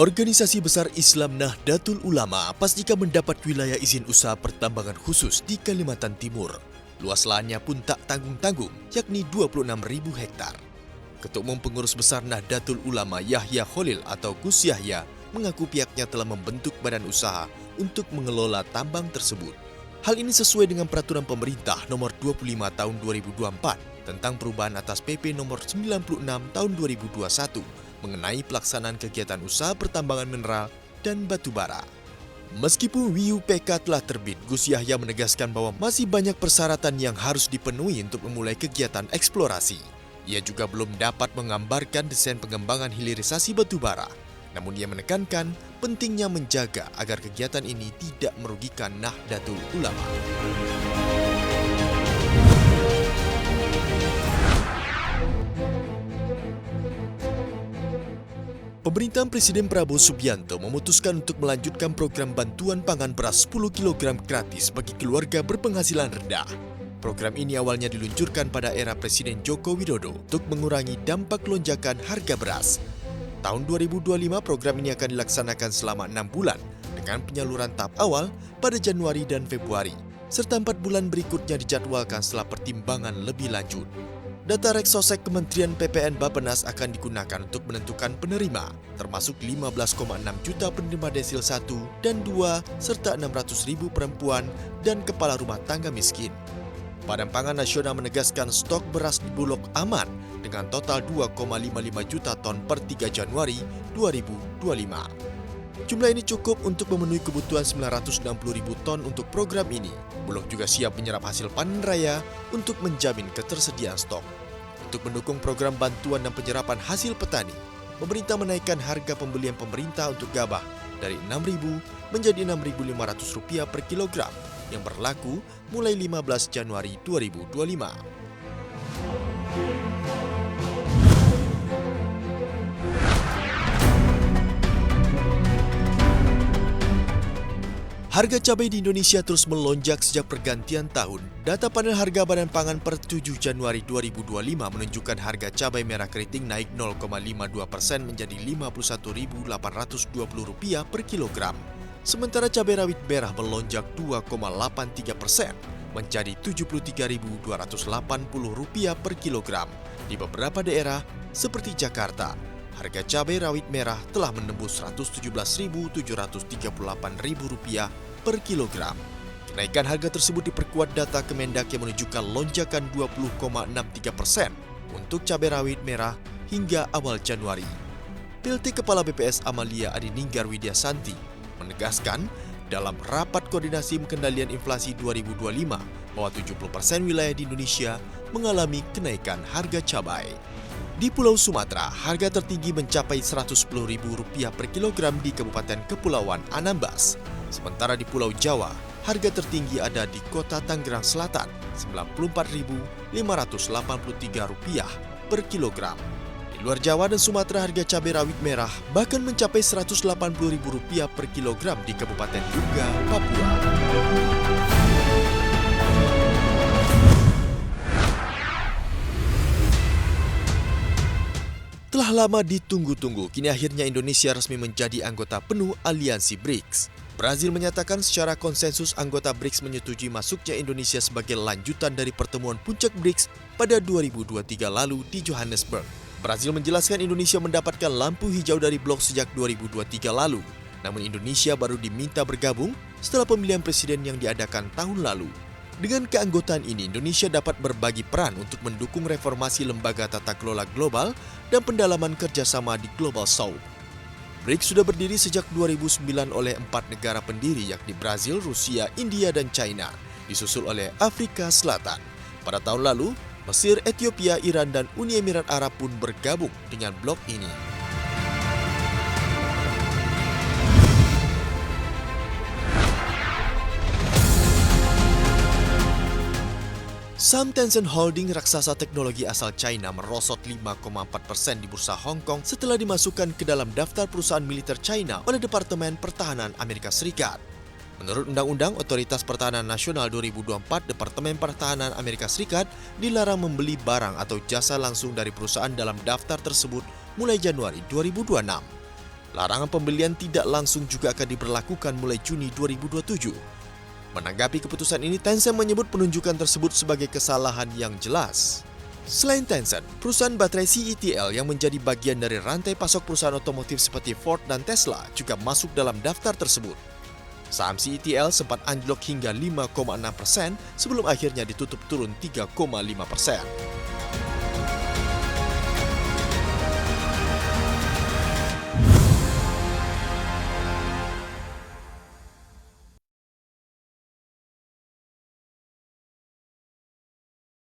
Organisasi Besar Islam Nahdlatul Ulama pastikan mendapat wilayah izin usaha pertambangan khusus di Kalimantan Timur. Luas lahannya pun tak tanggung-tanggung, yakni 26.000 hektar. Ketua Umum Pengurus Besar Nahdlatul Ulama Yahya Khalil atau Gus Yahya mengaku pihaknya telah membentuk badan usaha untuk mengelola tambang tersebut. Hal ini sesuai dengan peraturan pemerintah nomor 25 tahun 2024 tentang perubahan atas PP nomor 96 tahun 2021 mengenai pelaksanaan kegiatan usaha pertambangan mineral dan batu bara. Meskipun WUPK telah terbit, Gus Yahya menegaskan bahwa masih banyak persyaratan yang harus dipenuhi untuk memulai kegiatan eksplorasi. Ia juga belum dapat menggambarkan desain pengembangan hilirisasi batu bara. Namun ia menekankan pentingnya menjaga agar kegiatan ini tidak merugikan Nahdlatul Ulama. Pemerintahan Presiden Prabowo Subianto memutuskan untuk melanjutkan program bantuan pangan beras 10 kg gratis bagi keluarga berpenghasilan rendah. Program ini awalnya diluncurkan pada era Presiden Joko Widodo untuk mengurangi dampak lonjakan harga beras. Tahun 2025 program ini akan dilaksanakan selama 6 bulan dengan penyaluran tahap awal pada Januari dan Februari, serta 4 bulan berikutnya dijadwalkan setelah pertimbangan lebih lanjut. Data Reksosek Kementerian PPN Bappenas akan digunakan untuk menentukan penerima, termasuk 15,6 juta penerima desil 1 dan 2, serta 600.000 perempuan dan kepala rumah tangga miskin. Badan Pangan Nasional menegaskan stok beras di Bulog aman dengan total 2,55 juta ton per 3 Januari 2025. Jumlah ini cukup untuk memenuhi kebutuhan 960.000 ton untuk program ini. Bulog juga siap menyerap hasil panen raya untuk menjamin ketersediaan stok. Untuk mendukung program bantuan dan penyerapan hasil petani, pemerintah menaikkan harga pembelian pemerintah untuk gabah dari Rp6.000 menjadi Rp6.500 per kilogram yang berlaku mulai 15 Januari 2025. Harga cabai di Indonesia terus melonjak sejak pergantian tahun. Data panel harga Badan Pangan per 7 Januari 2025 menunjukkan harga cabai merah keriting naik 0,52% menjadi Rp51.820 per kilogram. Sementara cabai rawit merah melonjak 2,83% menjadi Rp73.280 per kilogram. Di beberapa daerah seperti Jakarta, harga cabai rawit merah telah menembus Rp117.738 per kilogram. Kenaikan harga tersebut diperkuat data Kemendak yang menunjukkan lonjakan 20,63% untuk cabai rawit merah hingga awal Januari. PLT Kepala BPS Amalia Adininggar Widyasanti menegaskan dalam rapat koordinasi kendalian inflasi 2025 bahwa 70% wilayah di Indonesia mengalami kenaikan harga cabai. Di Pulau Sumatera, harga tertinggi mencapai Rp110.000 per kilogram di Kabupaten Kepulauan Anambas. Sementara di Pulau Jawa, harga tertinggi ada di Kota Tangerang Selatan, Rp94.583 per kilogram. Di luar Jawa dan Sumatera, harga cabai rawit merah bahkan mencapai Rp180.000 per kilogram di Kabupaten Duga, Papua. Telah lama ditunggu-tunggu, kini akhirnya Indonesia resmi menjadi anggota penuh aliansi BRICS. Brazil menyatakan secara konsensus anggota BRICS menyetujui masuknya Indonesia sebagai lanjutan dari pertemuan puncak BRICS pada 2023 lalu di Johannesburg. Brazil menjelaskan Indonesia mendapatkan lampu hijau dari blok sejak 2023 lalu. Namun Indonesia baru diminta bergabung setelah pemilihan presiden yang diadakan tahun lalu. Dengan keanggotaan ini, Indonesia dapat berbagi peran untuk mendukung reformasi lembaga tata kelola global dan pendalaman kerjasama di Global South. BRICS sudah berdiri sejak 2009 oleh 4 negara pendiri yakni Brazil, Rusia, India, dan China, disusul oleh Afrika Selatan. Pada tahun lalu, Mesir, Ethiopia, Iran, dan Uni Emirat Arab pun bergabung dengan blok ini. Saham Tencent Holding, raksasa teknologi asal China, merosot 5,4% di bursa Hong Kong setelah dimasukkan ke dalam daftar perusahaan militer China oleh Departemen Pertahanan Amerika Serikat. Menurut Undang-Undang Otoritas Pertahanan Nasional 2024, Departemen Pertahanan Amerika Serikat dilarang membeli barang atau jasa langsung dari perusahaan dalam daftar tersebut mulai Januari 2026. Larangan pembelian tidak langsung juga akan diberlakukan mulai Juni 2027. Menanggapi keputusan ini, Tencent menyebut penunjukan tersebut sebagai kesalahan yang jelas. Selain Tencent, perusahaan baterai CETL yang menjadi bagian dari rantai pasok perusahaan otomotif seperti Ford dan Tesla juga masuk dalam daftar tersebut. Saham CETL sempat anjlok hingga 5,6% sebelum akhirnya ditutup turun 3,5%.